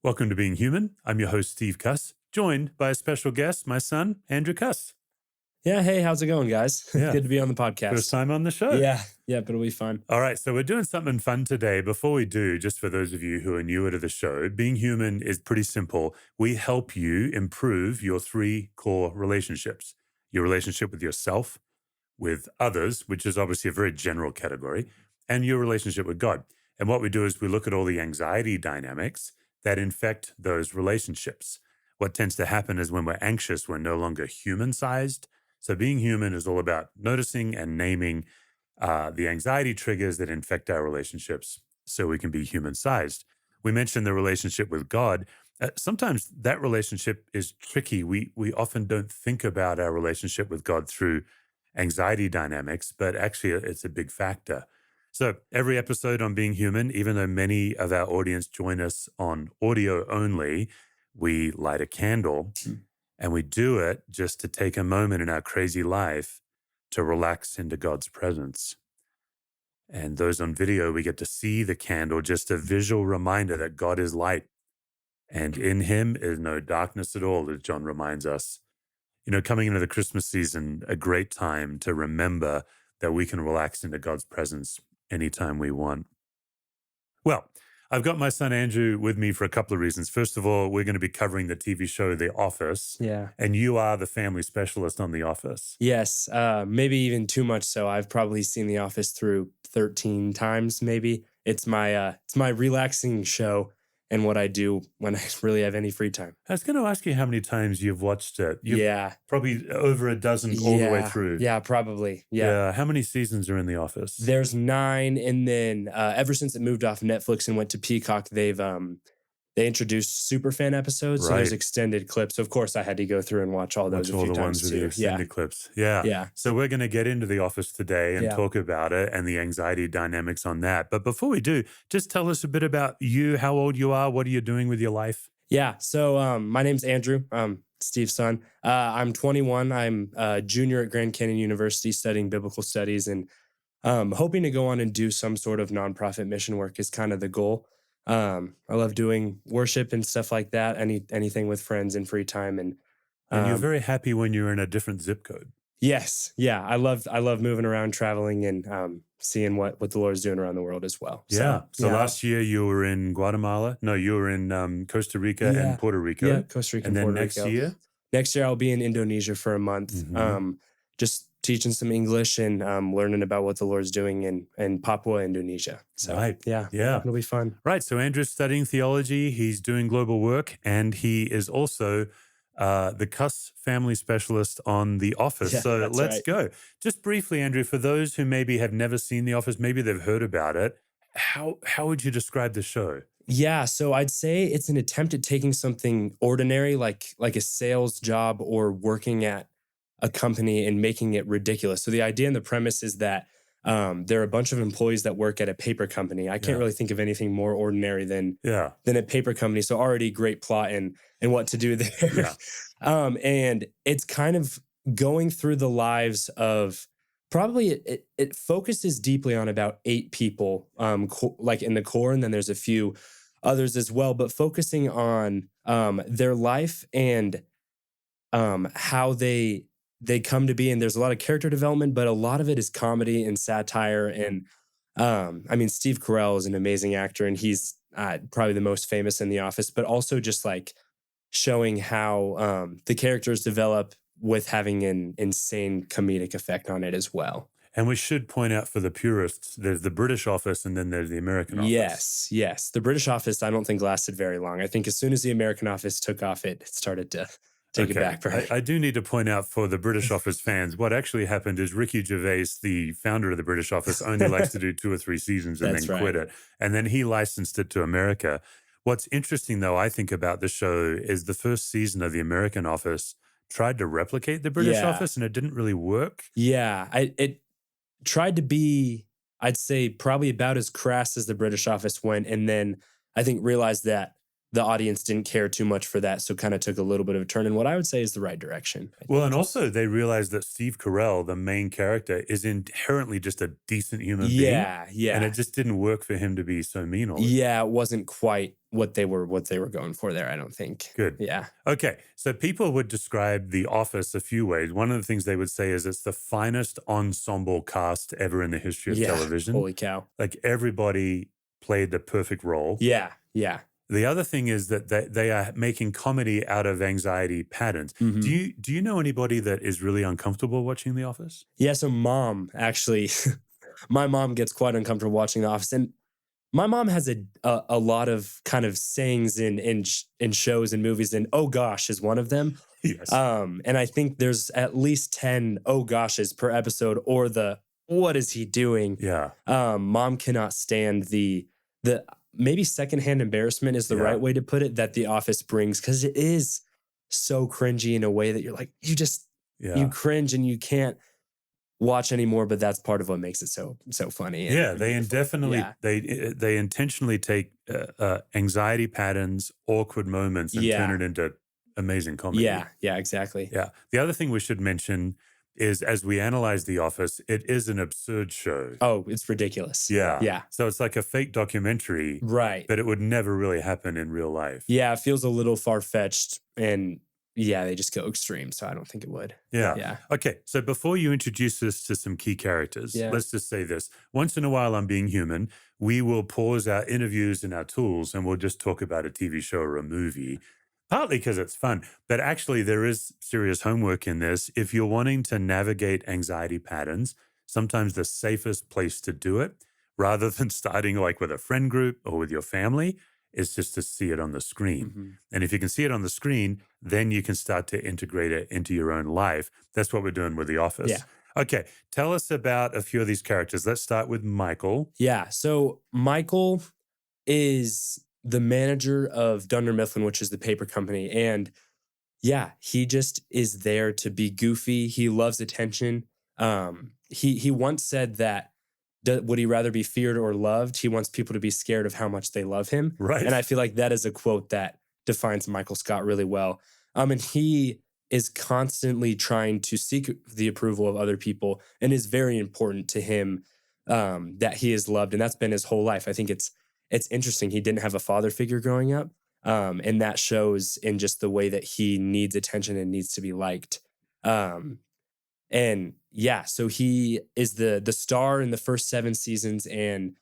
Welcome to Being Human. I'm your host, Steve Cuss, joined by a special guest, my son, Andrew Cuss. Yeah, hey, how's it going, guys? Yeah. Good to be on the First podcast. time on the show. Yeah, but it'll be fun. All right, so we're doing something fun today. Before we do, just for those of you who are newer to the show, Being Human is pretty simple. We help you improve your three core relationships: your relationship with yourself, with others, which is obviously a very general category, and your relationship with God. And what we do is we look at all the anxiety dynamics that infect those relationships. What tends to happen is when we're anxious, we're no longer human sized. So being human is all about noticing and naming the anxiety triggers that infect our relationships so we can be human sized. We mentioned the relationship with God. Sometimes that relationship is tricky. We often don't think about our relationship with God through anxiety dynamics, but actually it's a big factor. So every episode on Being Human, even though many of our audience join us on audio only, we light a candle and we do it just to take a moment in our crazy life to relax into God's presence. And those on video, we get to see the candle, just a visual reminder that God is light and in him is no darkness at all, as John reminds us. You know, coming into the Christmas season, a great time to remember that we can relax into God's presence anytime we want. Well, I've got my son Andrew with me for a couple of reasons. First of all, we're going to be covering the TV show The Office. Yeah. And you are the family specialist on The Office. Yes, maybe even too much so. I've probably seen The Office through 13 times, maybe. It's my relaxing show and what I do when I really have any free time. I was going to ask you how many times you've watched it. Yeah. Probably over a dozen all the way through. Yeah, probably. Yeah. How many seasons are in The Office? There's 9, and then ever since it moved off Netflix and went to Peacock, they introduced superfan episodes, so there's Right. extended clips. Of course, I had to go through and watch all those Watch a all few the ones times with the too. extended clips. Yeah. Yeah. So we're going to get into The Office today and Yeah. talk about it and the anxiety dynamics on that. But before we do, just tell us a bit about you, how old you are, what are you doing with your life? Yeah. So my name's Andrew. Steve's son. I'm 21. I'm a junior at Grand Canyon University studying biblical studies and hoping to go on and do some sort of nonprofit mission work is kind of the goal. I love doing worship and stuff like that. Anything with friends and free time. And You're um, very happy when you're in a different zip code. yes, yeah, I love moving around, traveling, and seeing what the Lord's doing around the world as well. Yeah. So yeah, last year you were in Guatemala. No, you were in Costa Rica yeah, and Puerto Rico. yeah, Costa Rica And and then Puerto next Rico. year? Next year, I'll be in Indonesia for a month, Mhm. just teaching some English and learning about what the Lord's doing in Papua, Indonesia. So, Right. yeah, Yeah. it'll be fun. Right. So Andrew's studying theology. He's doing global work, and he is also the Cuss family specialist on The Office. Yeah, So that's let's right. go. Just briefly, Andrew, for those who maybe have never seen The Office, maybe they've heard about it. How would you describe the show? Yeah, so I'd say it's an attempt at taking something ordinary, like a sales job or working at a company, and making it ridiculous. So the idea and the premise is that there are a bunch of employees that work at a paper company. I can't Yeah. really think of anything more ordinary Yeah. than a paper company. So already great plot and what to do there. Yeah. And it's kind of going through the lives of probably it focuses deeply on about 8 people, like in the core, and then there's a few others as well, but focusing on their life and how they come to be. And there's a lot of character development, but a lot of it is comedy and satire. And I mean, Steve Carell is an amazing actor, and he's probably the most famous in The Office, but also just like showing how the characters develop with having an insane comedic effect on it as well. And we should point out for the purists, there's the British Office and then there's the American Office. Yes. The British Office, I don't think lasted very long. I think as soon as the American Office took off, it started to take a back burner. I do need to point out for the British Office fans, what actually happened is Ricky Gervais, the founder of the British Office, only likes to do 2 or 3 seasons and That's then quit right. it. And then he licensed it to America. What's interesting, though, I think about the show is the first season of the American Office tried to replicate the British Yeah. Office and it didn't really work. Yeah, it tried to be, I'd say, probably about as crass as the British Office went, and then I think realized that the audience didn't care too much for that, so kind of took a little bit of a turn in what I would say is the right direction, I Well, and think. also they realized that Steve Carell, the main character, is inherently just a decent human being, Yeah, and it yeah. just didn't work for him to be so mean all the time. Yeah, it wasn't quite what they were going for there, I don't think. Good. Yeah. Okay, so people would describe The Office a few ways. One of the things they would say is it's the finest ensemble cast ever in the history of Yeah. television. Holy cow. Like everybody played the perfect role. Yeah, yeah. The other thing is that they are making comedy out of anxiety patterns. Do Mhm. you know anybody that is really uncomfortable watching The Office? Yeah, so mom actually my mom gets quite uncomfortable watching The Office, and my mom has a lot of kind of sayings in shows and movies, and "oh gosh" is one of them. Yes. And I think there's at least 10 "oh goshes" per episode or the "what is he doing?" Yeah. Mom cannot stand the maybe secondhand embarrassment is the Yeah. right way to put it that The Office brings because it is so cringy in a way that you're like, you Yeah. cringe and you can't watch anymore, but that's part of what makes it so funny Yeah, and they beautiful. indefinitely Yeah. they intentionally take anxiety patterns, awkward moments, and turn Yeah. it into amazing comedy. Yeah. Yeah, exactly. Yeah. The other thing we should mention is as we analyze The Office, it is an absurd show. Oh, it's ridiculous. Yeah. Yeah. So it's like a fake documentary, Right. but it would never really happen in real life. Yeah, it feels a little far-fetched and yeah, they just go extreme, so I don't think it would. Yeah. Yeah. Okay. So before you introduce us to some key characters, Yeah. let's just say this. Once in a while on Being Human, we will pause our interviews and our tools and we'll just talk about a TV show or a movie, partly because it's fun. But actually, there is serious homework in this. If you're wanting to navigate anxiety patterns, sometimes the safest place to do it, rather than starting like with a friend group or with your family, is just to see it on the screen. Mhm. And if you can see it on the screen, then you can start to integrate it into your own life. That's what we're doing with The Yeah. Office. Okay, tell us about a few of these characters. Let's start with Michael. Yeah, so Michael is the manager of Dunder Mifflin, which is the paper company, and yeah, he just is there to be goofy. He loves attention. He once said that would he rather be feared or loved? He wants people to be scared of how much they love him, Right. and I feel like that is a quote that defines Michael Scott really well. And he is constantly trying to seek the approval of other people, and is very important to him that he is loved, and that's been his whole life. I think it's interesting. He didn't have a father figure growing up, and that shows in just the way that he needs attention and needs to be liked. Um, and yeah, so he is the star in the first 7 seasons and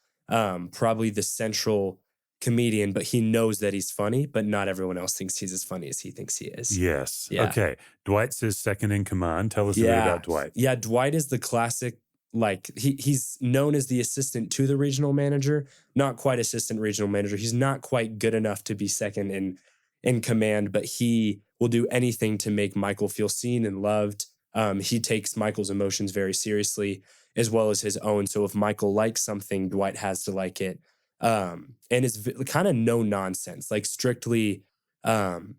probably the central comedian, but he knows that he's funny, but not everyone else thinks he's as funny as he thinks he is. Yes. Yeah. Okay. Dwight's his second in command. Tell us a bit Yeah. about Dwight. Yeah, Dwight is the classic, like he's known as the assistant to the regional manager, not quite assistant regional manager. He's not quite good enough to be second in command, but he will do anything to make Michael feel seen and loved. He takes Michael's emotions very seriously as well as his own. So if Michael likes something, Dwight has to like it. And it's kind of no nonsense, like um,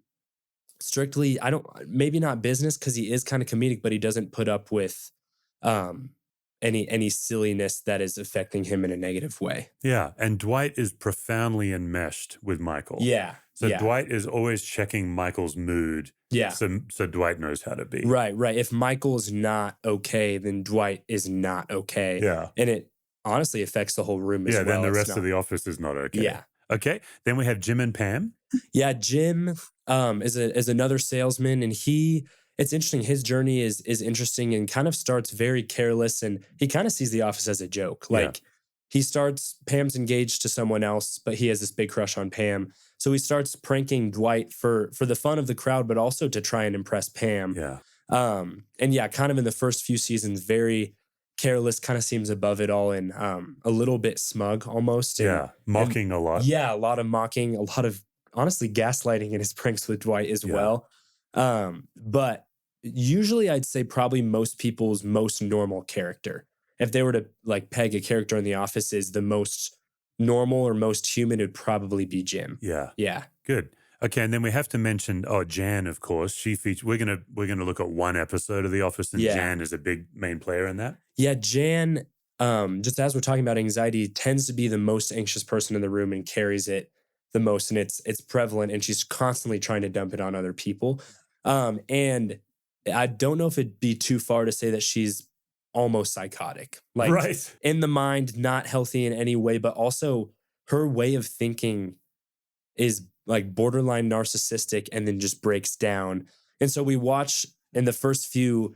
strictly, I don't maybe not business because he is kind of comedic, but he doesn't put up with um any silliness that is affecting him in a negative way. Yeah. And Dwight is profoundly enmeshed with Michael. Yeah. So Yeah. Dwight is always checking Michael's mood. Yeah. So Dwight knows how to be. Right, right. If Michael's not okay, then Dwight is not okay. Yeah. And it honestly affects the whole room as Yeah. well. Then the It's rest not, of the office is not okay. yeah. Okay. Then we have Jim and Pam. Yeah, Jim is another salesman, and it's interesting. His journey is interesting and kind of starts very careless, and he kind of sees the office as a joke. Yeah. Like he starts Pam's engaged to someone else, but he has this big crush on Pam. So he starts pranking Dwight for the fun of the crowd, but also to try and impress Pam. Yeah. And yeah, kind of in the first few seasons, very careless, kind of seems above it all, and a little bit smug almost. Yeah. Mocking a lot. Yeah, a lot of mocking, a lot of honestly gaslighting in his pranks with Dwight as Yeah. well. But usually I'd say probably most people's most normal character. If they were to like peg a character in the office is the most normal or most human, it'd probably be Jim. Yeah. Yeah. Good. Okay, and then we have to mention Jan, of course. She features. We're gonna look at one episode of The Office, and Yeah. Jan is a big main player in that. Yeah, Jan, just as we're talking about anxiety, tends to be the most anxious person in the room and carries it the most, and it's prevalent, and she's constantly trying to dump it on other people. And I don't know if it'd be too far to say that she's almost psychotic, like Right. in the mind, not healthy in any way, but also her way of thinking is like borderline narcissistic and then just breaks down. And so we watch in the first few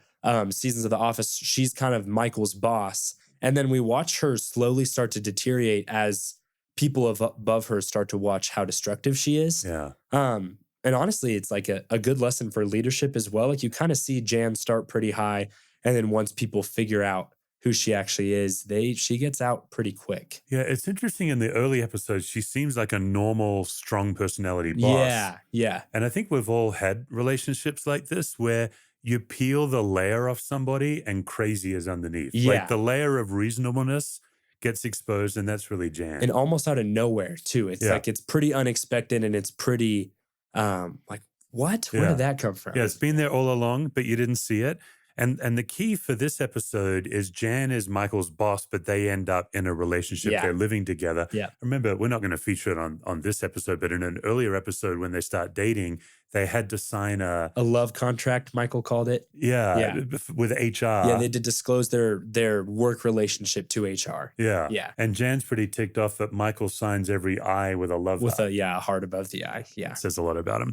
seasons of The Office, she's kind of Michael's boss. And then we watch her slowly start to deteriorate as people above her start to watch how destructive she is. Yeah. And honestly, it's like a good lesson for leadership as well. Like you kind of see Jan start pretty high. And then once people figure out who she actually is, she gets out pretty quick. Yeah, it's interesting in the early episodes, she seems like a normal, strong personality boss. Yeah. Yeah. And I think we've all had relationships like this where you peel the layer off somebody and crazy is underneath. Like Yeah. the layer of reasonableness gets exposed, and that's really And Jan. almost out of nowhere too. It's Yeah. like it's pretty unexpected and it's pretty like what? Where did Yeah. that come from? Yeah, it's been there all along, but you didn't see it. And the key for this episode is Jan is Michael's boss, but they end up in a relationship. Yeah. They're living together. Yeah. Remember, we're not going to feature it on this episode, but in an earlier episode when they start dating, they had to sign A love contract, Michael called it. Yeah. with HR. Yeah, they did disclose their work relationship to HR. Yeah. Yeah. And Jan's pretty ticked off that Michael signs every I with a love With heart. a heart above the eye. Yeah. It says a lot about him.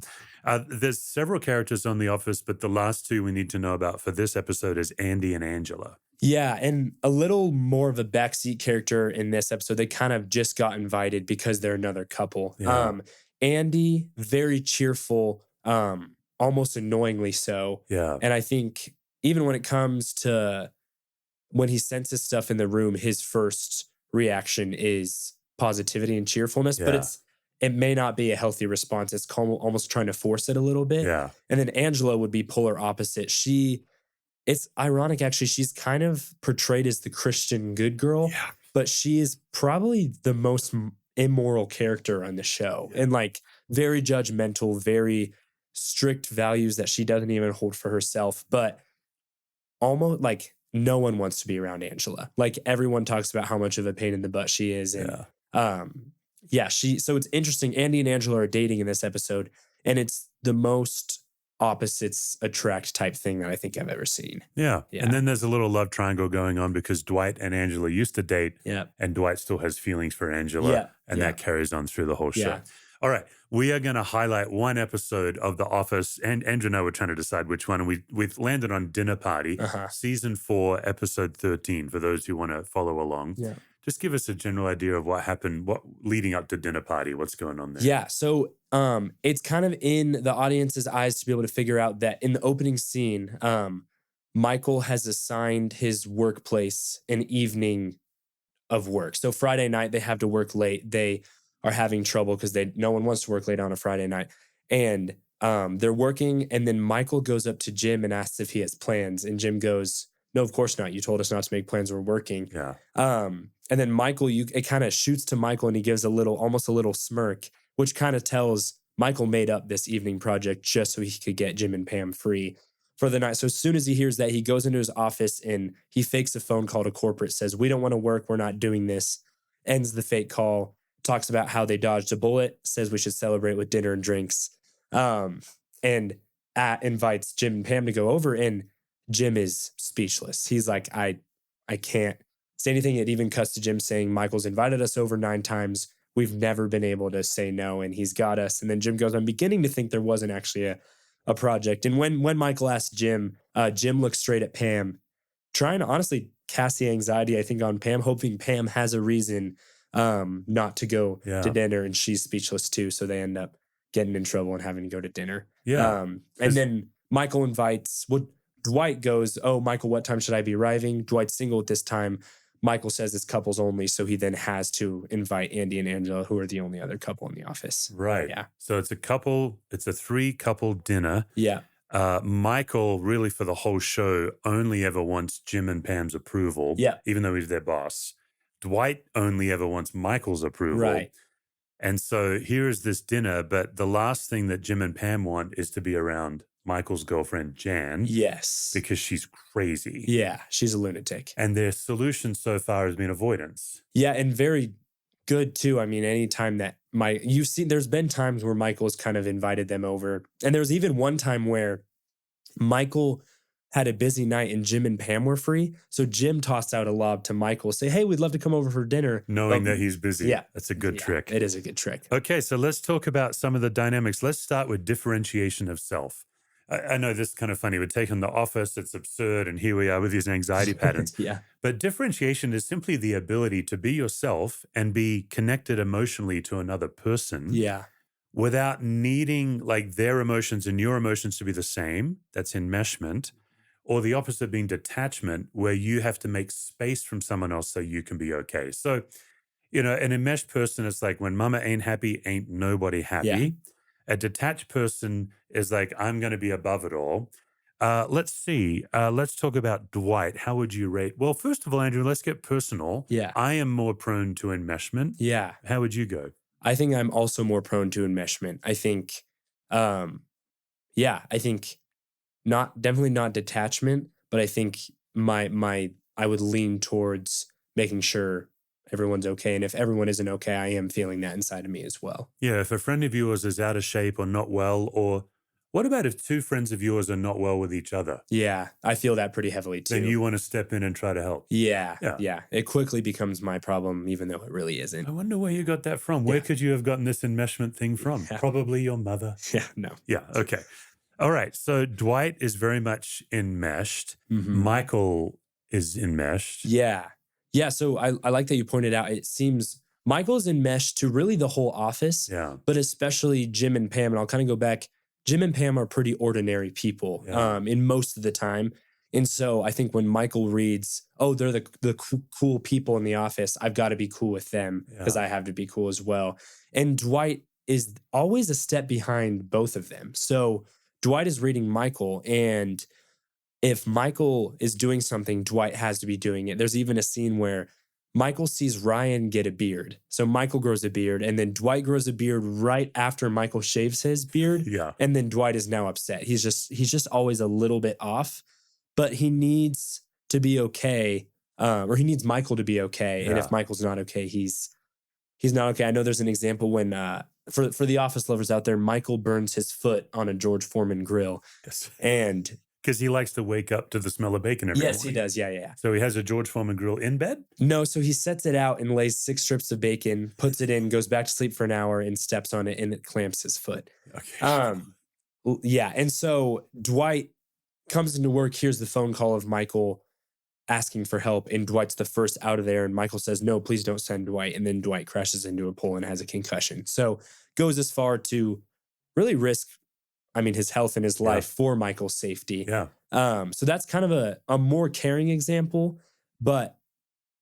There's several characters on The Office, but the last two we need to know about for this episode is Andy and Angela. Yeah, and a little more of a backseat character in this episode. They kind of just got invited because they're another couple. Yeah. Andy, very cheerful, almost annoyingly so. Yeah. And I think even when it comes to when he senses stuff in the room, his first reaction is positivity and cheerfulness, but Yeah. it may not be a healthy response. It's almost trying to force it a little bit. Yeah. And then Angela would be polar opposite. It's ironic actually. She's kind of portrayed as the Christian good girl, Yeah. but she is probably the most immoral character on the show, Yeah. and like very judgmental, very strict values that she doesn't even hold for herself. But almost like no one wants to be around Angela. Like everyone talks about how much of a pain in the butt she is, and Yeah. so it's interesting. Andy and Angela are dating in this episode, and it's the most opposites attract type thing that I think I've ever seen. Yeah. Yeah. And then there's a little love triangle going on because Dwight and Angela used to date, Yeah. and Dwight still has feelings for Angela, Yeah. and that carries on through the whole show. Yeah. All right. We are going to highlight one episode of The Office, and Andrew and I were trying to decide which one, and we've landed on Dinner Party, season 4, episode 13, for those who want to follow along. Yeah. Just give us a general idea of what happened, what leading up to Dinner Party, what's going on there. Yeah. So it's kind of in the audience's eyes to be able to figure out that in the opening scene, Michael has assigned his workplace an evening of work. So Friday night, they have to work late. They are having trouble because no one wants to work late on a Friday night. And they're working. And then Michael goes up to Jim and asks if he has plans. And Jim goes, "No, of course not. You told us not to make plans. We're working." Yeah. And then Michael, it kind of shoots to Michael and he gives almost a little smirk, which kind of tells Michael made up this evening project just so he could get Jim and Pam free for the night. So as soon as he hears that, he goes into his office and he fakes a phone call to corporate, says, "We don't want to work. We're not doing this." Ends the fake call, talks about how they dodged a bullet, says we should celebrate with dinner and drinks, and invites Jim and Pam to go over. And Jim is speechless. He's like, I can't say anything. It even cuts to Jim saying, "Michael's invited us over 9 times. We've never been able to say no, and he's got us." And then Jim goes, "I'm beginning to think there wasn't actually a project." And when Michael asked Jim, Jim looks straight at Pam, trying to honestly cast the anxiety, I think, on Pam, hoping Pam has a reason not to go to dinner, and she's speechless too. So they end up getting in trouble and having to go to dinner. Yeah. And then Michael invites, Dwight goes, "Oh, Michael, what time should I be arriving?" Dwight's single at this time. Michael says it's couples only, so he then has to invite Andy and Angela, who are the only other couple in the office. Right. Yeah. So it's a 3-couple dinner. Yeah. Michael, really for the whole show, only ever wants Jim and Pam's approval. Yeah. Even though he's their boss. Dwight only ever wants Michael's approval. Right. And so here is this dinner, but the last thing that Jim and Pam want is to be around Michael's girlfriend, Jan. Yes. Because she's crazy. Yeah. She's a lunatic. And their solution so far has been avoidance. Yeah. And very good too. I mean, anytime that you've seen, there's been times where Michael's kind of invited them over. And there was even one time where Michael had a busy night and Jim and Pam were free. So Jim tossed out a lob to Michael, say, "Hey, we'd love to come over for dinner." Knowing that he's busy. Yeah. That's a good Yeah, trick. it is a good trick. Okay, so let's talk about some of the dynamics. Let's start with differentiation of self. I know this is kind of funny. We're taking The Office, it's absurd, and here we are with these anxiety patterns. Yeah. But differentiation is simply the ability to be yourself and be connected emotionally to another person Yeah. without needing like their emotions and your emotions to be the same. That's enmeshment. Or the opposite being detachment, where you have to make space from someone else so you can be okay. So, an enmeshed person is like when mama ain't happy, ain't nobody Yeah. happy. A detached person is like, I'm going to be above it all. Let's see. Let's talk about Dwight. How would you rate? Well, first of all, Andrew, let's get personal. Yeah. I am more prone to enmeshment. Yeah. How would you go? I think I'm also more prone to enmeshment. I think, I think definitely not detachment, but I think I would lean towards making sure everyone's okay. And if everyone isn't okay, I am feeling that inside of me as well. Yeah, if a friend of yours is out of shape or not well, or what about if two friends of yours are not well with each other? Yeah, I feel that pretty heavily too. Then you want to step in and try to help. Yeah, Yeah. yeah. It quickly becomes my problem, even though it really I isn't. wonder where you got that from. Where Yeah. could you have gotten this enmeshment thing from? Yeah. Probably your mother. Yeah, no. Yeah, okay. All right. So Dwight is very much enmeshed. Mhm. Michael is enmeshed. Yeah. Yeah. So I like that you pointed out, it seems Michael's enmeshed to really the whole office, Yeah. but especially Jim and Pam. And I'll kind of go back. Jim and Pam are pretty ordinary people Yeah. in most of the time. And so I think when Michael reads, oh, they're the cool people in the office, I've got to be cool with them because Yeah. I have to be cool as well. And Dwight is always a step behind both of them. So Dwight is reading Michael, and if Michael is doing something, Dwight has to be doing it. There's even a scene where Michael sees Ryan get a beard. So Michael grows a beard, and then Dwight grows a beard right after Michael shaves his beard. Yeah. And then Dwight is now upset. He's just always a little bit off, but he needs to be okay, or he needs Michael to be okay. And Yeah. if Michael's not okay, he's not okay. I know there's an example when for the office lovers out there, Michael burns his foot on a George Foreman grill, Yes. and Because he likes to wake up to the smell of bacon every yes, he morning. does. Yeah, yeah. So he has a George Foreman grill in bed? No, so he sets it out and lays 6 strips of bacon, puts it in, goes back to sleep for an hour, and steps on it, and it clamps his foot. Okay. Yeah, and so Dwight comes into work, hears the phone call of Michael asking for help, and Dwight's the first out of there, and Michael says, "No, please don't send Dwight." And then Dwight crashes into a pole and has a concussion. So goes as far to really risk, his health and his life for Michael's safety. Yeah. So that's kind of a more caring example, but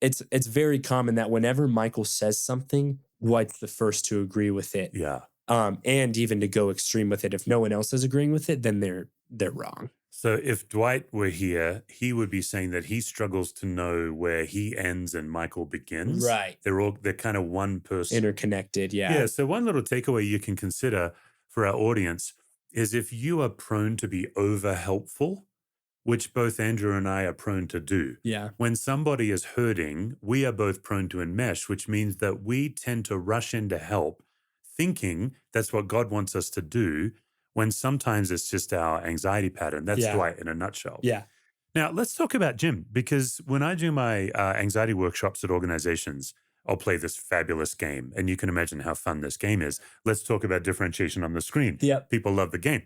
it's very common that whenever Michael says something, Dwight's the first to agree with it. Yeah. And even to go extreme with it. If no one else is agreeing with it, then they're wrong. So if Dwight were here, he would be saying that he struggles to know where he ends and Michael begins. Right. They're kind of one person. Interconnected, yeah. Yeah. So one little takeaway you can consider for our audience is if you are prone to be over helpful, which both Andrew and I are prone to do. Yeah. When somebody is hurting, we are both prone to enmesh, which means that we tend to rush in to help, thinking that's what God wants us to do, when sometimes it's just our anxiety pattern. That's Dwight in a nutshell. Yeah. Now, let's talk about Jim, because when I do my anxiety workshops at organizations, I'll play this fabulous game, and you can imagine how fun this game is. Let's talk about differentiation on the screen. Yep. People love the game.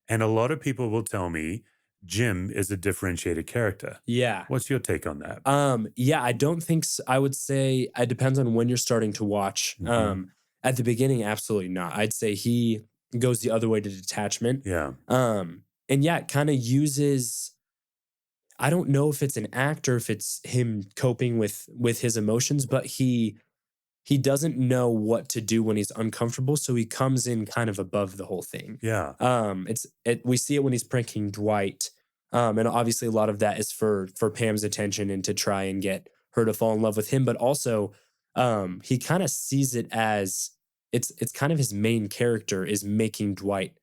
And a lot of people will tell me Jim is a differentiated character. Yeah. What's your take on that? Yeah, I don't think so. I would say it depends on when you're starting to watch. Mhm. At the beginning, absolutely not. I'd say he goes the other way to detachment. Yeah. And yeah, it kind of uses, I don't know if it's an act or if it's him coping with his emotions, but he doesn't know what to do when he's uncomfortable, so he comes in kind of above the whole thing. Yeah. We see it when he's pranking Dwight, and obviously a lot of that is for Pam's attention and to try and get her to fall in love with him, but also he kind of sees it as it's kind of his main character is making Dwight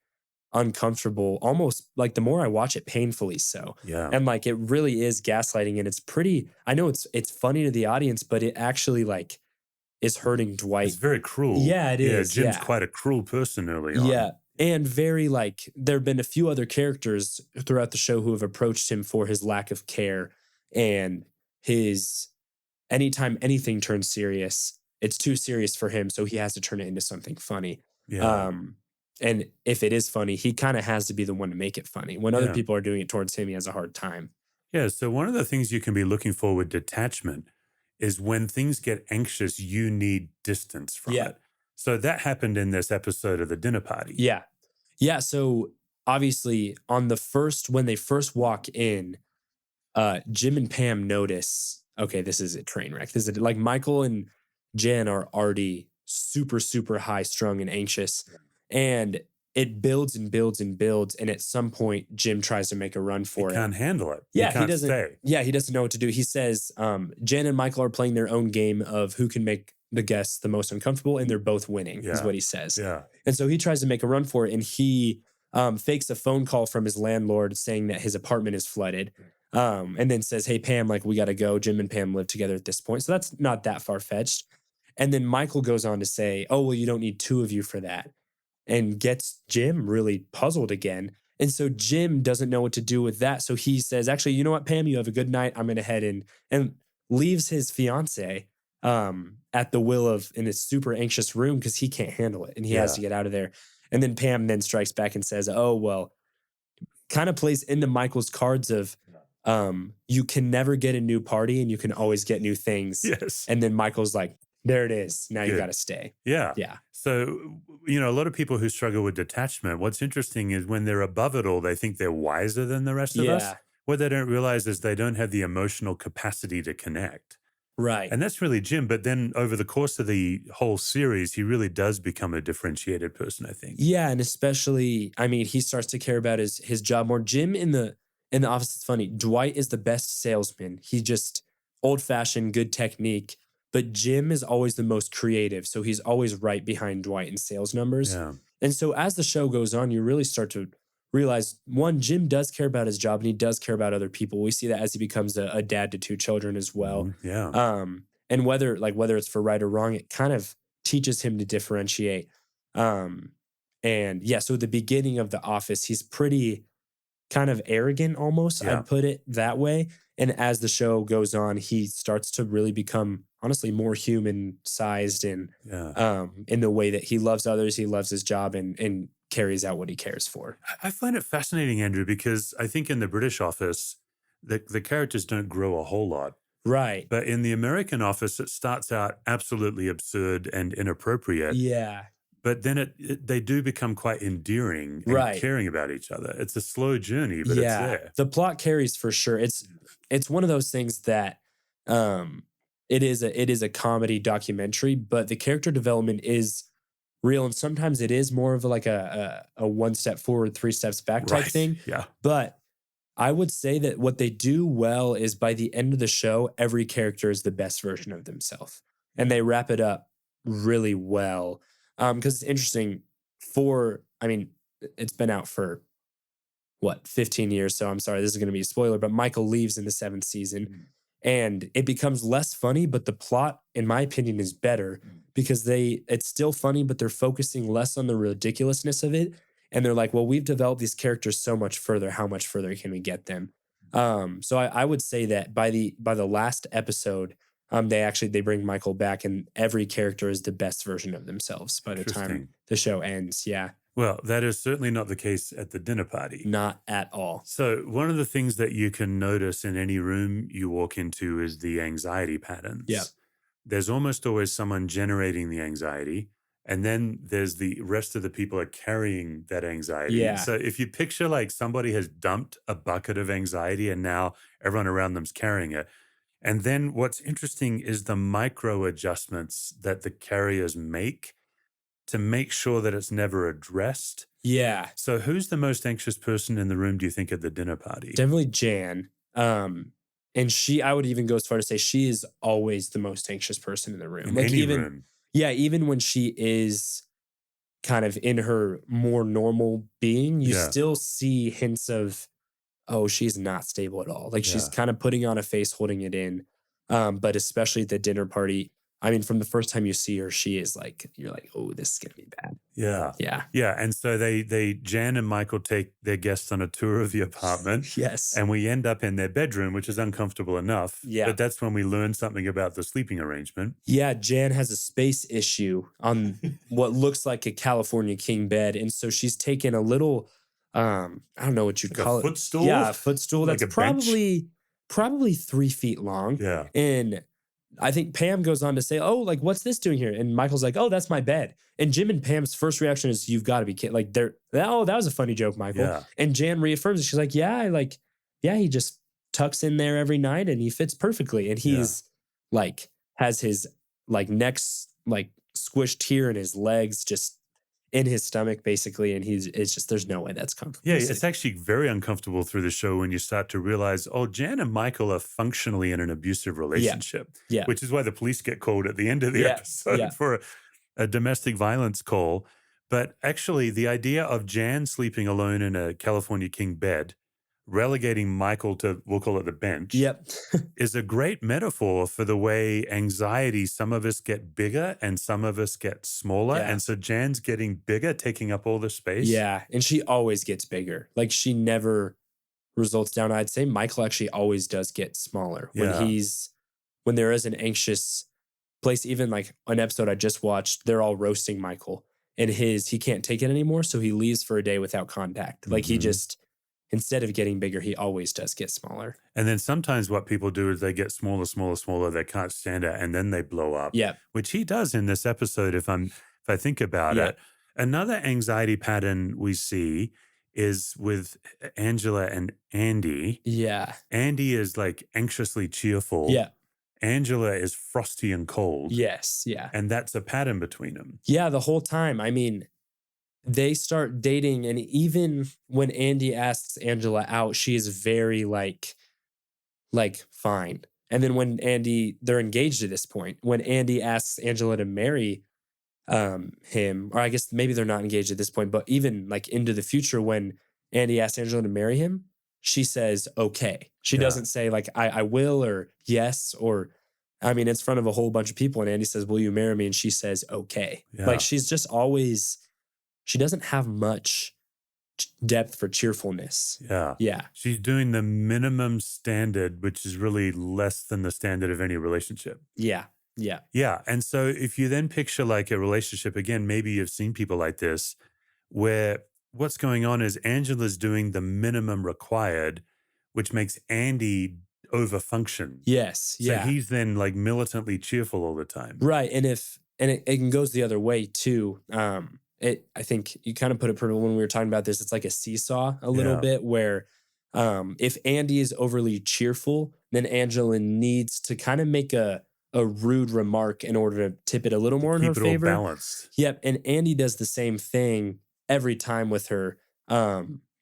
uncomfortable, almost like the more I watch it, painfully so. Yeah. And like it really is gaslighting, and it's pretty, I know it's funny to the audience, but it actually is hurting It's Dwight. very cruel. Yeah, it Yeah, is. Jim's Yeah. quite a cruel person early Yeah. on. And very like there have been a few other characters throughout the show who have approached him for his lack of care and his anytime anything turns serious, it's too serious for him, so he has to turn it into something funny. Yeah. Um, and if it is funny, he kind of has to be the one to make it funny. When other Yeah. people are doing it towards him, he has a hard time. Yeah. So one of the things you can be looking for with detachment is when things get anxious, you need distance from Yeah. it. So that happened in this episode of the dinner party. Yeah. Yeah. So obviously, on the first, when they first walk in, Jim and Pam notice, okay, this is a train wreck. This is like Michael and Jen are already super, super high strung and anxious. And it builds and builds and builds. And at some point, Jim tries to make a run He for it. can't handle it. He Yeah, he can't doesn't. stay. Yeah, he doesn't know what to do. He says, Jen and Michael are playing their own game of who can make the guests the most uncomfortable, and they're both winning, is Yeah. what he says. Yeah. And so he tries to make a run for it, and he fakes a phone call from his landlord saying that his apartment is flooded. And then says, "Hey Pam, like we got to go." Jim and Pam live together at this point, so that's not that far fetched. And then Michael goes on to say, "Oh well, you don't need two of you for that," and gets Jim really puzzled again. And so Jim doesn't know what to do with that. So he says, "Actually, you know what, Pam, you have a good night. I'm going to head in," and leaves his fiance at the will of in his super anxious room because he can't handle it and he has Yeah. to get out of there. And then Pam then strikes back and says, "Oh well," kind of plays into Michael's cards of you can never get a new party and you can always get new things. Yes. And then Michael's like, "There it is. Now you got Good. to stay." Yeah. Yeah. So, a lot of people who struggle with detachment, what's interesting is when they're above it all, they think they're wiser than the rest of us. Yeah. What they don't realize is they don't have the emotional capacity to connect. Right. And that's really Jim. But then over the course of the whole series, he really does become a differentiated person, I think. Yeah, and especially, I mean, he starts to care about his job more. Jim in the office, it's funny. Dwight is the best salesman. He just old fashioned, good technique. But Jim is always the most creative, so he's always right behind Dwight in sales numbers. Yeah. And so as the show goes on, you really start to realize one, Jim does care about his job and he does care about other people. We see that as he becomes a dad to two children as well. Yeah. And whether it's for right or wrong, it kind of teaches him to differentiate. And yeah, so at the beginning of The Office, he's pretty kind of arrogant almost, Yeah. I'd put it that way. And as the show goes on, he starts to really become honestly more human sized and Yeah. in the way that he loves others, he loves his job and carries out what he cares for. I find it fascinating, Andrew, because I think in the British office, the characters don't grow a whole lot. Right. But in the American office, it starts out absolutely absurd and inappropriate. Yeah. But then they do become quite endearing and Right. caring about each other. It's a slow journey, but it's Yeah. there. The plot carries for sure. It's one of those things that it is a comedy documentary, but the character development is real. And sometimes it is more of like a one step forward, three steps back type Right. thing. Yeah. But I would say that what they do well is by the end of the show, every character is the best version of themselves. And they wrap it up really well. Because it's interesting it's been out for what, 15 years. So I'm sorry, this is going to be a spoiler, but Michael leaves in the seventh season and it becomes less funny, but the plot, in my opinion, is better because it's still funny, but they're focusing less on the ridiculousnly of it. And they're like, well, we've developed these characters so much further. How much further can we get them? So I would say that by the last episode, they bring Michael back, and every character is the best version of themselves by the time Interesting. the show ends. Yeah, Well, that is certainly not the case at the dinner party. not at all. So, one of the things that you can notice in any room you walk into is the anxiety patterns. Yeah. There's almost always someone generating the anxiety, and then there's the rest of the people are carrying that anxiety. Yeah. So, if you picture like somebody has dumped a bucket of anxiety and now everyone around them's carrying it. And then what's interesting is the micro adjustments that the carriers make to make sure that it's never addressed. Yeah, So, who's the most anxious person in the room, do you think, at the dinner party? definitely Jan. And I would even go as far to say she is always the most anxious person in the room. In Like any even, room. yeah, even when she is kind of in her more normal being, you Yeah. still see hints of, oh, she's not stable at all. Like she's Yeah. kind of putting on a face, holding it in. But especially at the dinner party, I mean, from the first time you see her, she is like, you're like, oh, this is gonna be bad. Yeah. Yeah. Yeah. And so Jan and Michael take their guests on a tour of the apartment, Yes. and we end up in their bedroom, which is uncomfortable enough. Yeah. But that's when we learn something about the sleeping arrangement. Yeah, Jan has a space issue on what looks like a California king bed, and so she's taken a little, I don't know what you'd Like a call it. footstool, Yeah, a footstool like that's a bench. probably 3 feet long, Yeah. and I think Pam goes on to say, "Oh, like what's this doing here?" And Michael's like, "Oh, that's my bed." And Jim and Pam's first reaction is, "You've got to be kidding!" Like they're, "Oh, that was a funny joke, Michael." Yeah. And Jan reaffirms it. She's like, "Yeah, yeah, he just tucks in there every night and he fits perfectly." And Yeah. he's like has his like necks like squished here and his legs just in his stomach basically, and it's just there's no way that's comfortable Yeah, to it's sleep. actually very uncomfortable through the show when you start to realize, oh, Jan and Michael are functionally in an abusive Yeah, relationship, yeah, which is why the police get called at the end of the yeah, yeah, episode for a domestic violence call. But actually, the idea of Jan sleeping alone in a California king bed, relegating Michael to, we'll call it the bench, yep, is a great metaphor for the way anxiety, some of us get bigger and some of us get smaller. yeah, And so Jan's getting bigger, taking up all the space. yeah. And she always gets bigger. Like she never results down. I'd say Michael actually always does get smaller Yeah. when there is an anxious place. Even like an episode I just watched, they're all roasting Michael and he can't take it anymore, so he leaves for a day without contact. Like he Mhm. just instead of getting bigger, he always does get smaller. And then sometimes what people do is they get smaller, smaller, smaller. They can't stand it, and then they blow up, Yeah, which he does in this episode. If I think about yeah, it, another anxiety pattern we see is with Angela and Andy. yeah, Andy is like anxiously cheerful. yeah, Angela is frosty and cold, yes, yeah, and that's a pattern between them. yeah. The whole time. I mean, they start dating, and even when Andy asks Angela out, she is very like fine. And then when they're engaged at this point, when Andy asks Angela to marry him, or I guess maybe they're not engaged at this point, but even like into the future when Andy asks Angela to marry him, she says okay. She Yeah, doesn't say like I will or yes, or I mean it's in front of a whole bunch of people and Andy says, "Will you marry me?" And she says okay. Like yeah. she's just always she doesn't have much depth for cheerfulness. Yeah. Yeah. She's doing the minimum standard, which is really less than the standard of any relationship. Yeah. Yeah. Yeah. And so if you then picture like a relationship, again, maybe you've seen people like this, where what's going on is Angela's doing the minimum required, which makes Andy overfunction. Yes. So Yeah. he's then like militantly cheerful all the time. Right. And it goes the other way too. I think you kind of put it pretty when we were talking about this, it's like a seesaw a little Yeah. bit where if Andy is overly cheerful, then Angela needs to kind of make a rude remark in order to tip it a little To more in her keep it all favor. balanced. Yep. And Andy does the same thing every time with her.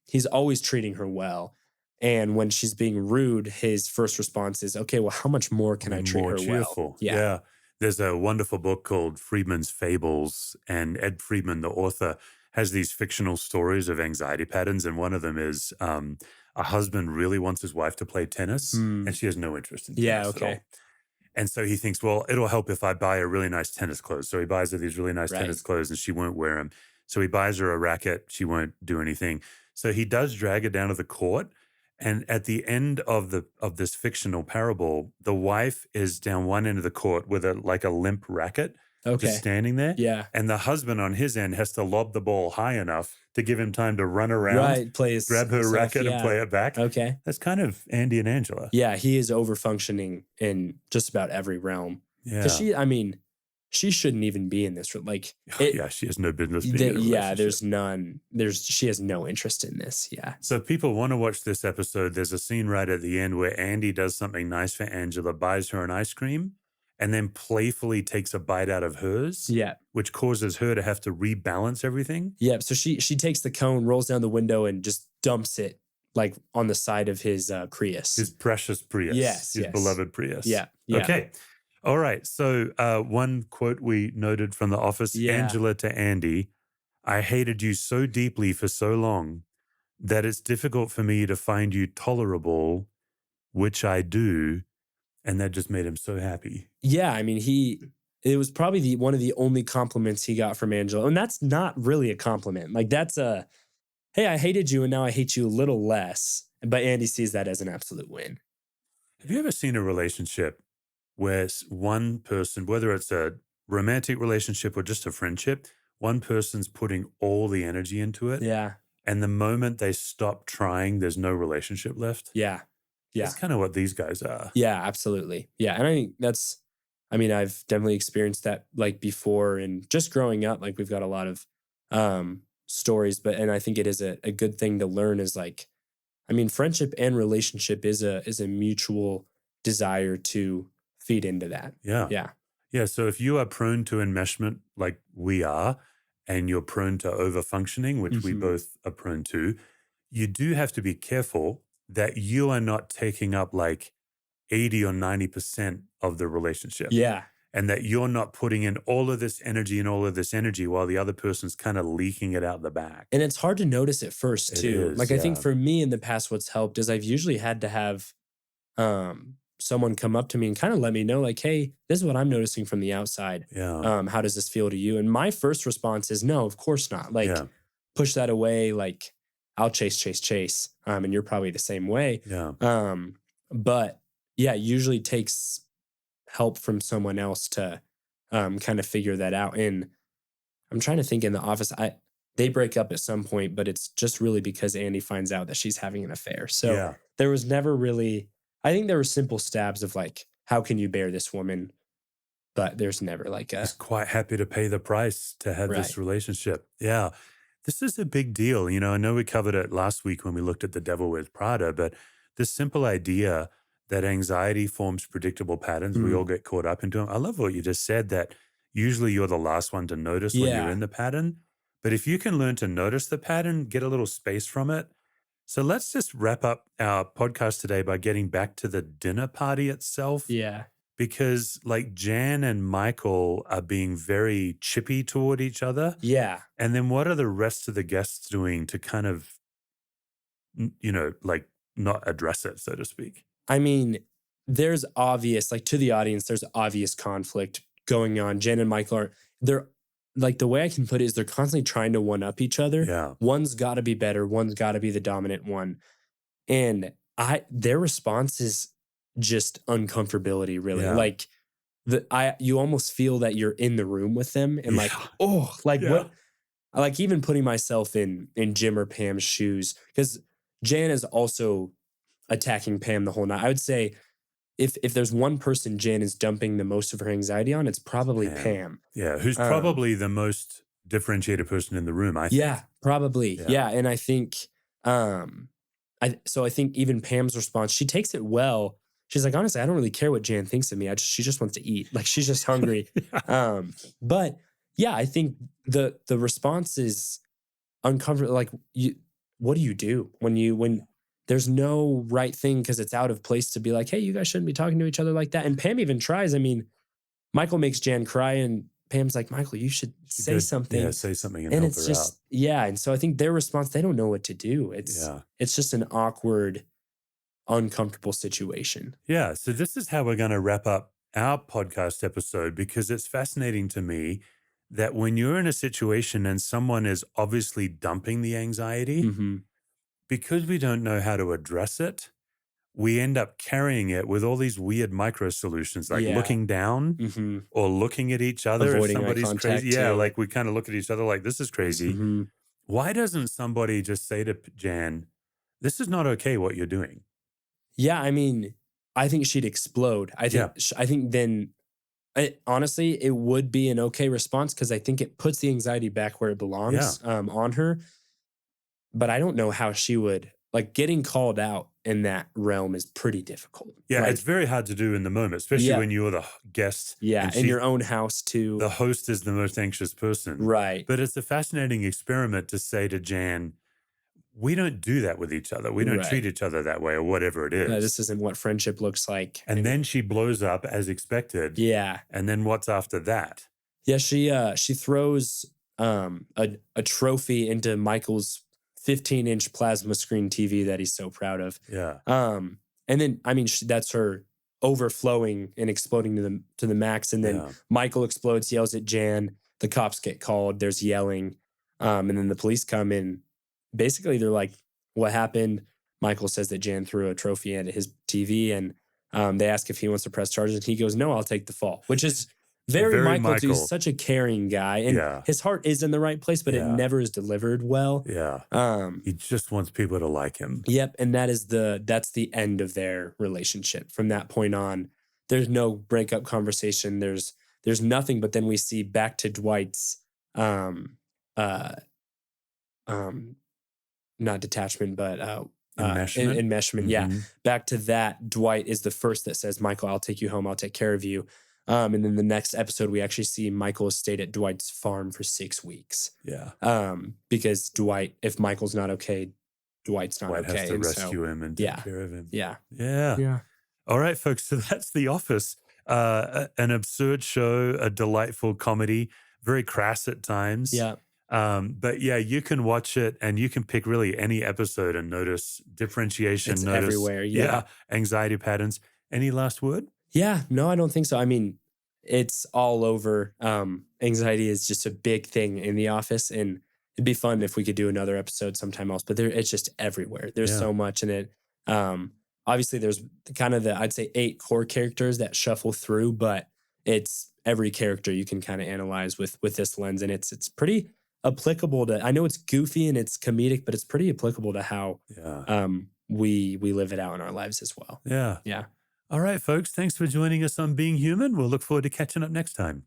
He's always treating her well. And when she's being rude, his first response is, okay, well, how much more can I treat More her well? cheerful. Yeah. Yeah. There's a wonderful book called Friedman's Fables, and Ed Friedman, the author, has these fictional stories of anxiety patterns. And one of them is a husband really wants his wife to play tennis, Hmm. and she has no interest in Yeah. tennis at all. Okay. And so he thinks, well, it'll help if I buy her really nice tennis clothes. So he buys her these really nice Right. tennis clothes and she won't wear them. So he buys her a racket. She won't do anything. So he does drag her down to the court. And at the end of this fictional parable, the wife is down one end of the court with a limp racket, just Okay. standing there. Yeah. And the husband on his end has to lob the ball high enough to give him time to run around, Right. Plays grab her stuff. racket and Yeah. play it back. Okay. That's kind of Andy and Angela. Yeah. He is over functioning in just about every realm. Because Yeah. I mean, she shouldn't even be in this. Like, it, Yeah, she has no business being in a yeah, relationship. there's none. She has no interest in this. Yeah. So if people want to watch this episode, there's a scene right at the end where Andy does something nice for Angela, buys her an ice cream, and then playfully takes a bite out of hers, Yeah. which causes her to have to rebalance everything. Yeah. So she takes the cone, rolls down the window, and just dumps it like on the side of his Prius. His precious Prius. Yes, His yes. beloved Prius. Yeah. Yeah. Okay. All right. So one quote we noted from The Office, Yeah. Angela to Andy, I hated you so deeply for so long that it's difficult for me to find you tolerable, which I do. And that just made him so happy. Yeah. I mean, it was probably one of the only compliments he got from Angela. And that's not really a compliment. Like that's a, hey, I hated you and now I hate you a little less. But Andy sees that as an absolute win. Have you ever seen a relationship where one person, whether it's a romantic relationship or just a friendship, one person's putting all the energy into it, Yeah. and the moment they stop trying, there's no relationship left? Yeah. That's Yeah. kind of what these guys are. Yeah, absolutely. Yeah. And I think I mean, I've definitely experienced that like before and just growing up, like we've got a lot of stories, and I think it is a good thing to learn is like, I mean, friendship and relationship is a mutual desire to feed into that. Yeah. Yeah. Yeah. So if you are prone to enmeshment like we are, and you're prone to over functioning, which we Hmm. both are prone to, you do have to be careful that you are not taking up like 80 or 90% of the relationship, Yeah. and that you're not putting in all of this energy and all of this energy while the other person's kind of leaking it out the back. And it's hard to notice at first It too. is. Like I think Yeah. for me in the past, what's helped is I've usually had to have someone come up to me and kind of let me know, like, hey, this is what I'm noticing from the outside. Yeah. How does this feel to you? And my first response is no, of course not. Like, Yeah. push that away. Like, I'll chase, chase, chase. And you're probably the same way. Yeah. But yeah, it usually takes help from someone else to kind of figure that out. And I'm trying to think in the office, they break up at some point, but it's just really because Andy finds out that she's having an affair. So Yeah. there was never really, I think there were simple stabs of like, how can you bear this woman? But there's never like He's a quite happy to pay the price to have right. this relationship. Yeah. This is a big deal. You know, I know we covered it last week when we looked at The Devil Wears Prada, but this simple idea that anxiety forms predictable patterns, we all Mm. get caught up into them. I love what you just said, that usually you're the last one to notice when you're Yeah. in the pattern. But if you can learn to notice the pattern, get a little space from it. So let's just wrap up our podcast today by getting back to the dinner party itself, Yeah. because like Jan and Michael are being very chippy toward each other. Yeah. And then what are the rest of the guests doing to kind of, like not address it, so to speak? I mean, there's obvious, like to the audience, there's obvious conflict going on. Jen and Michael they're like, the way I can put it is they're constantly trying to one up each other. Yeah. One's got to be better, one's got to be the dominant one. And their response is just uncomfortability, really. Yeah. Like you almost feel that you're in the room with them and like, Yeah. oh, like Yeah. what I like even putting myself in Jim or Pam's shoes, because Jan is also attacking Pam the whole night. I would say if there's one person Jan is dumping the most of her anxiety on, it's probably Pam. Yeah. Who's Um, probably the most differentiated person in the room, I think. yeah, probably. Yeah. Yeah. And I think I think even Pam's response, she takes it well. She's like, honestly, I don't really care what Jan thinks of me. She just wants to eat. Like she's just hungry. Yeah. But yeah, I think the response is uncomfortable. Like what do you do when there's no right thing, because it's out of place to be like, hey, you guys shouldn't be talking to each other like that. And Pam even tries. I mean, Michael makes Jan cry and Pam's like, Michael, you should say something. Yeah, say something and And help it's her out. just, yeah. And so I think their response, they don't know what to do. Yeah. It's just an awkward, uncomfortable situation. Yeah. So this is how we're going to wrap up our podcast episode, because it's fascinating to me that when you're in a situation and someone is obviously dumping the anxiety, Mm-hmm. because we don't know how to address it, we end up carrying it with all these weird micro solutions, like Yeah. looking down Mm-hmm. or looking at each other. Avoiding eye if somebody's contact, crazy. Yeah. too. Like we kind of look at each other like, this is crazy. Mm-hmm. Why doesn't somebody just say to Jan, this is not okay what you're doing? Yeah. I mean, I think she'd explode. I think then honestly, it would be an okay response, because I think it puts the anxiety back where it belongs on her. But I don't know how she would, like, getting called out in that realm is pretty difficult. Yeah, Like, it's very hard to do in the moment, especially Yeah. when you're the guest. yeah, and in your own house too. the host is the most anxious person. Right. But it's a fascinating experiment to say to Jan, we don't do that with each other. We don't Right. treat each other that way, or whatever it is. This isn't what friendship looks like. And then she blows up as expected. Yeah. And then what's after that? Yeah, she throws a trophy into Michael's 15-inch plasma screen TV that he's so proud of. Yeah. And then I mean that's her overflowing and exploding to the max. And then Yeah. Michael explodes, yells at Jan. The cops get called. There's yelling, and then the police come in. Basically, they're like, "What happened?" Michael says that Jan threw a trophy at his TV, and they ask if he wants to press charges, and he goes, "No, I'll take the fall," which is very Very Michael too. He's Michael. such a caring guy, and Yeah. his heart is in the right place, but it Yeah. never is delivered well. Yeah. Um, He just wants people to like him. Yep, and that's the end of their relationship. From that point on, there's no breakup conversation. There's nothing. But then we see back to Dwight's um uh um not detachment, but Enmeshment. enmeshment. Yeah, Hmm. back to that. Dwight is the first that says, "Michael, I'll take you home. I'll take care of you." And then the next episode, we actually see Michael stayed at Dwight's farm for 6 weeks. Yeah. Because Dwight, if Michael's not okay, Dwight's not Dwight okay. has to And rescue him and take yeah, care of him. yeah, Yeah. yeah, All right, folks. So that's The Office. An absurd show, a delightful comedy, very crass at times. yeah. But yeah, you can watch it and you can pick really any episode and notice differentiation, It's notice, everywhere. Yeah. anxiety patterns. Any last word? Yeah. No, I don't think so. I mean, it's all over. Anxiety is just a big thing in the office, and it'd be fun if we could do another episode sometime else. But it's just everywhere. There's Yeah. so much in it. Obviously, there's kind of I'd say 8 core characters that shuffle through, but it's every character you can kind of analyze with this lens, and it's pretty applicable to. I know it's goofy and it's comedic, but it's pretty applicable to how Yeah. we live it out in our lives as well. Yeah. Yeah. All right, folks. Thanks for joining us on Being Human. We'll look forward to catching up next time.